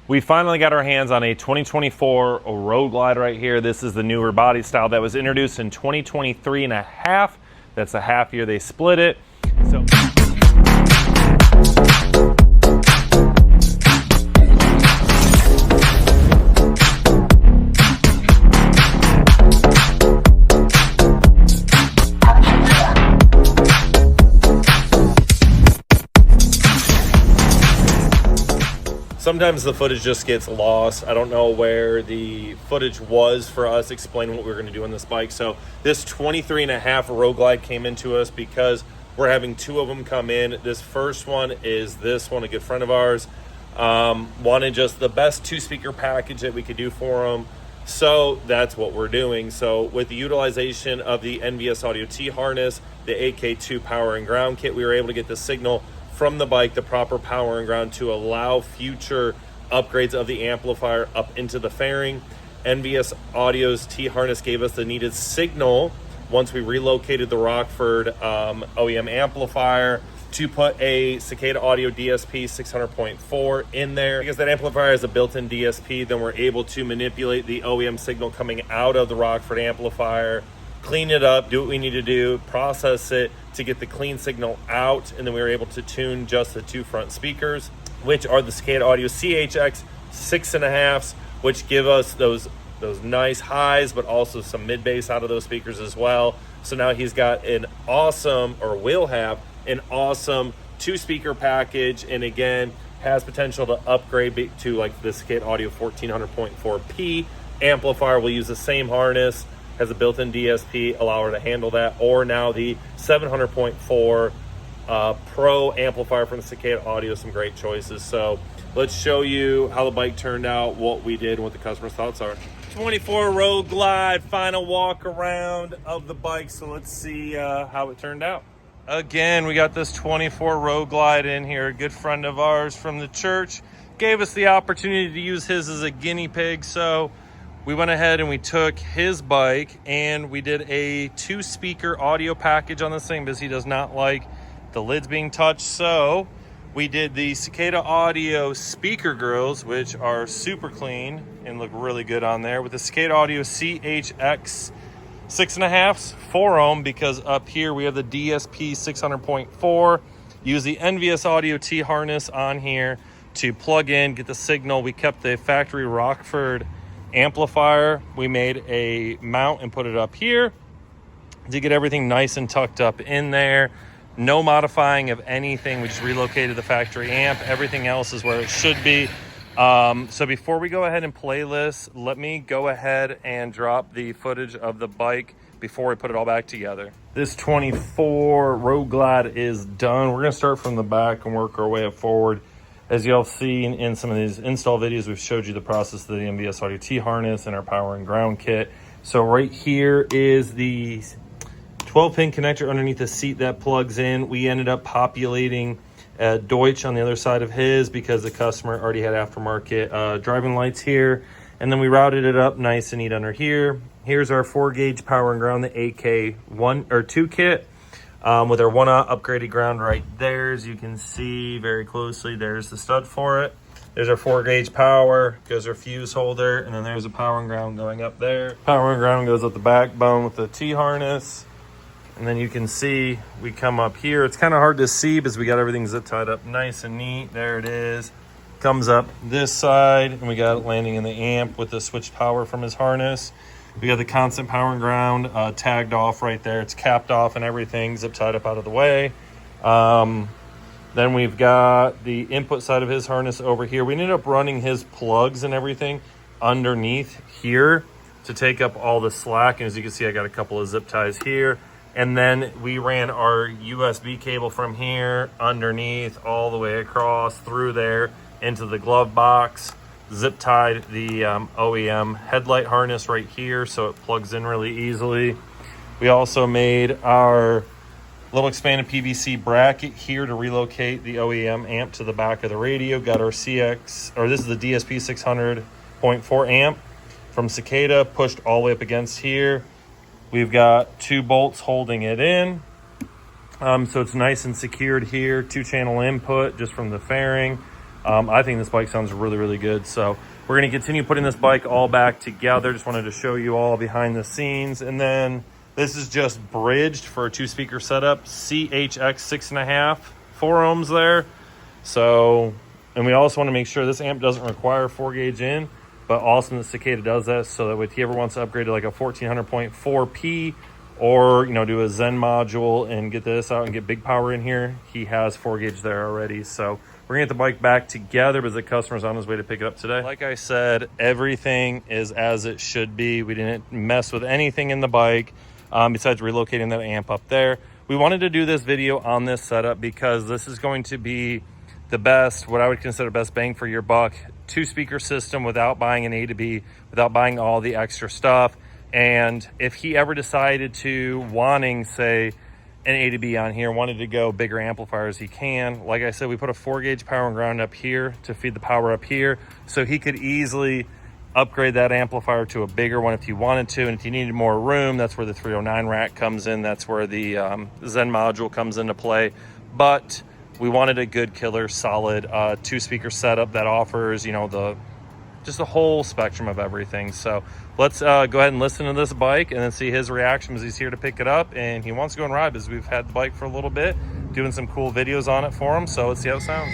We finally got our hands on a 2024 Road Glide right here. This is the newer body style that was introduced in 2023 and a half. That's a half year they split it. So sometimes the footage just gets lost. I don't know where the footage was for us explaining what we were going to do on this bike. So this 23 and a half Road Glide came into us because we're having two of them come in. This first one is this one, a good friend of ours. Wanted just the best two-speaker package that we could do for them. So that's what we're doing. So with the utilization of the NVS Audio T harness, the AK2 power and ground kit, we were able to get the signal from the bike, the proper power and ground to allow future upgrades of the amplifier up into the fairing. NVS Audio's T harness gave us the needed signal once we relocated the Rockford OEM amplifier to put a Cicada Audio DSP 600.4 in there. Because that amplifier has a built-in DSP, then we're able to manipulate the OEM signal coming out of the Rockford amplifier, clean it up, do what we need to do, process it to get the clean signal out, and then we were able to tune just the two front speakers, which are the Cicada Audio CHX 6.5s, which give us those nice highs, but also some mid bass out of those speakers as well. So now he's got an awesome, or will have an awesome two-speaker package, and again, has potential to upgrade to like the Cicada Audio 1400.4P amplifier. We'll use the same harness, has a built-in DSP, allow her to handle that, or now the 700.4 Pro amplifier from the Cicada Audio, some great choices. So let's show you how the bike turned out, what we did, and what the customer's thoughts are. 24 Road Glide, final walk around of the bike. So let's see how it turned out. Again, we got this 24 Road Glide in here. A good friend of ours from the church gave us the opportunity to use his as a guinea pig. So we went ahead and we took his bike and we did a two-speaker audio package on this thing because he does not like the lids being touched. So we did the Cicada Audio speaker grills, which are super clean and look really good on there, with the Cicada Audio CHX 6.5s, 4 ohm, because up here we have the DSP 600.4. Use the NVS Audio T harness on here to plug in, get the signal. We kept the factory Rockford amplifier. We made a mount and put it up here to get everything nice and tucked up in there. No modifying of anything. We just relocated the factory amp. Everything else is where it should be. So before we go ahead and play this, let me go ahead and drop the footage of the bike before we put it all back together. This 24 Road Glide is done. We're going to start from the back and work our way up forward. As y'all see in some of these install videos, we've showed you the process of the NVS Audio T harness and our power and ground kit. So right here is the 12-pin connector underneath the seat that plugs in. We ended up populating Deutsch on the other side of his because the customer already had aftermarket driving lights here. And then we routed it up nice and neat under here. Here's our 4-gauge power and ground, the AK1 or 2 kit. With our 1-aught upgraded ground right there, as you can see very closely, there's the stud for it. There's our 4-gauge power, goes our fuse holder, and then there's a power and ground going up there. Power and ground goes up the backbone with the T harness. And then you can see we come up here. It's kind of hard to see because we got everything zip tied up nice and neat. There it is. Comes up this side, and we got it landing in the amp with the switched power from his harness. We got the constant power and ground tagged off right there. It's capped off and everything, zip tied up out of the way. Then we've got the input side of his harness over here. We ended up running his plugs and everything underneath here to take up all the slack. And as you can see, I got a couple of zip ties here. And then we ran our USB cable from here underneath all the way across through there into the glove box. Zip tied the OEM headlight harness right here so it plugs in really easily. We also made our little expanded PVC bracket here to relocate the OEM amp to the back of the radio. Got our CX, or this is the DSP 600.4 amp from Cicada, pushed all the way up against here. We've got 2 bolts holding it in. So it's nice and secured here. 2-channel input just from the fairing. I think this bike sounds really, really good. So we're going to continue putting this bike all back together. Just wanted to show you all behind the scenes. And then this is just bridged for a 2-speaker setup, CHX 6.5, 4 ohms there. So, and we also want to make sure this amp doesn't require 4-gauge in, but also the Cicada does that, so that if he ever wants to upgrade to like a 1400.4P, or, you know, do a Zen module and get this out and get big power in here, he has 4-gauge there already. So we're gonna get the bike back together because the customer's on his way to pick it up today. Like I said, everything is as it should be. We didn't mess with anything in the bike besides relocating that amp up there. We wanted to do this video on this setup because this is going to be the best, what I would consider best bang for your buck, 2-speaker system without buying an A to B, without buying all the extra stuff. And if he ever decided to wanting, say, an A to B on here, wanted to go bigger amplifiers, he can. Like I said, we put a 4-gauge power and ground up here to feed the power up here, so he could easily upgrade that amplifier to a bigger one if he wanted to. And if he needed more room, that's where the 309 rack comes in. That's where the Zen module comes into play. But we wanted a good killer, solid 2-speaker setup that offers, you know, just the whole spectrum of everything. So let's go ahead and listen to this bike and then see his reaction as he's here to pick it up. And he wants to go and ride because we've had the bike for a little bit, doing some cool videos on it for him. So let's see how it sounds.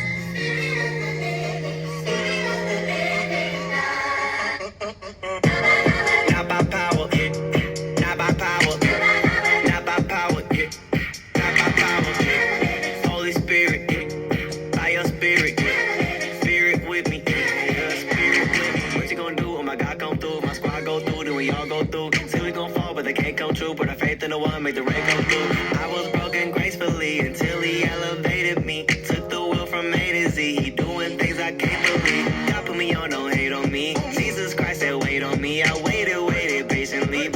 Put our faith in the one, make the rain come through. I was broken gracefully until he elevated me. Took the wheel from A to Z. He doing things I can't believe. God put me on, don't hate on me. Jesus Christ said wait on me. I waited patiently.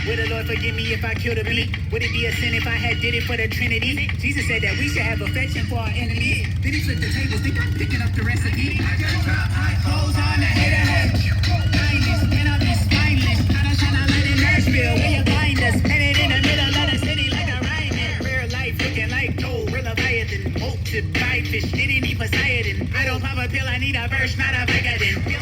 Would the Lord forgive me if I killed a beat? Would it be a sin if I had did it for the Trinity? Jesus said that we should have affection for our enemies. Then he flipped the tables, think I'm picking up the recipe. I just drop high clothes on the hater. When I'm just spineless, I don't shine a light in Nashville. Where you find us, headed in the middle of the city like a Ryman. Rare life looking like gold, real Leviathan. Hope to buy fish, didn't need Poseidon. I don't pop a pill, I need a verse, not a Vicodin.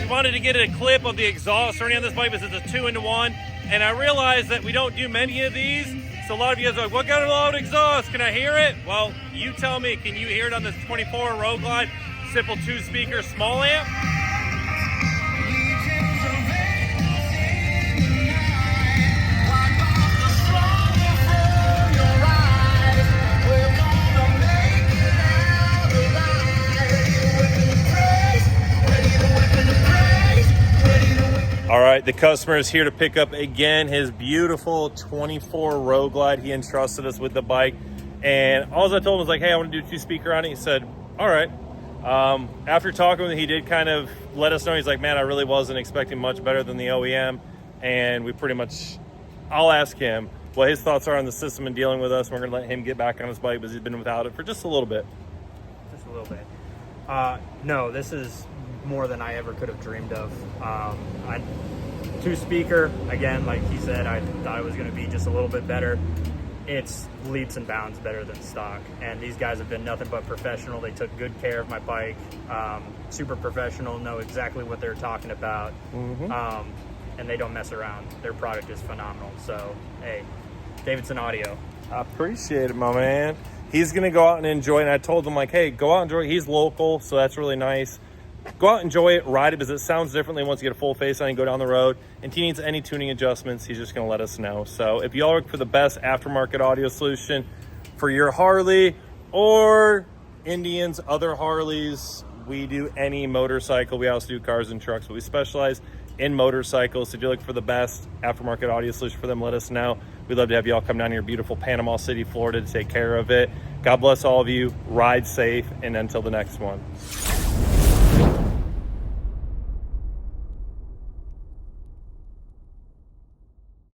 Wanted to get a clip of the exhaust running on this bike because it's a 2-in-1, and I realized that we don't do many of these, so a lot of you guys are like, what kind of loud exhaust? Can I hear it? Well, you tell me, can you hear it on this 24 Road Glide simple 2-speaker small amp? All right, the customer is here to pick up again his beautiful 24 Road Glide. He entrusted us with the bike, and all I told him was like, hey, I want to do 2-speaker on it. He said, all right. After talking with him, he did kind of let us know. He's like, man, I really wasn't expecting much better than the OEM. And we pretty much, I'll ask him what his thoughts are on the system and dealing with us. We're going to let him get back on his bike because he's been without it for just a little bit. Just a little bit. No, this is more than I ever could have dreamed of. 2-speaker, again, like he said, I thought it was going to be just a little bit better. It's leaps and bounds better than stock, and these guys have been nothing but professional. They took good care of my bike, super professional, know exactly what they're talking about, and they don't mess around. Their product is phenomenal. So hey, Davidson Audio, I appreciate it, my man. He's gonna go out and enjoy it, and I told him like, hey, go out and enjoy it. He's local, so that's really nice. Go out, enjoy it, ride it, because it sounds differently once you get a full face on and go down the road. And if he needs any tuning adjustments, he's just going to let us know. So if y'all look for the best aftermarket audio solution for your Harley or Indians, other Harleys, we do any motorcycle. We also do cars and trucks, but we specialize in motorcycles. So if you look for the best aftermarket audio solution for them, let us know. We'd love to have y'all come down here, beautiful Panama City, Florida, to take care of it. God bless all of you. Ride safe, and until the next one.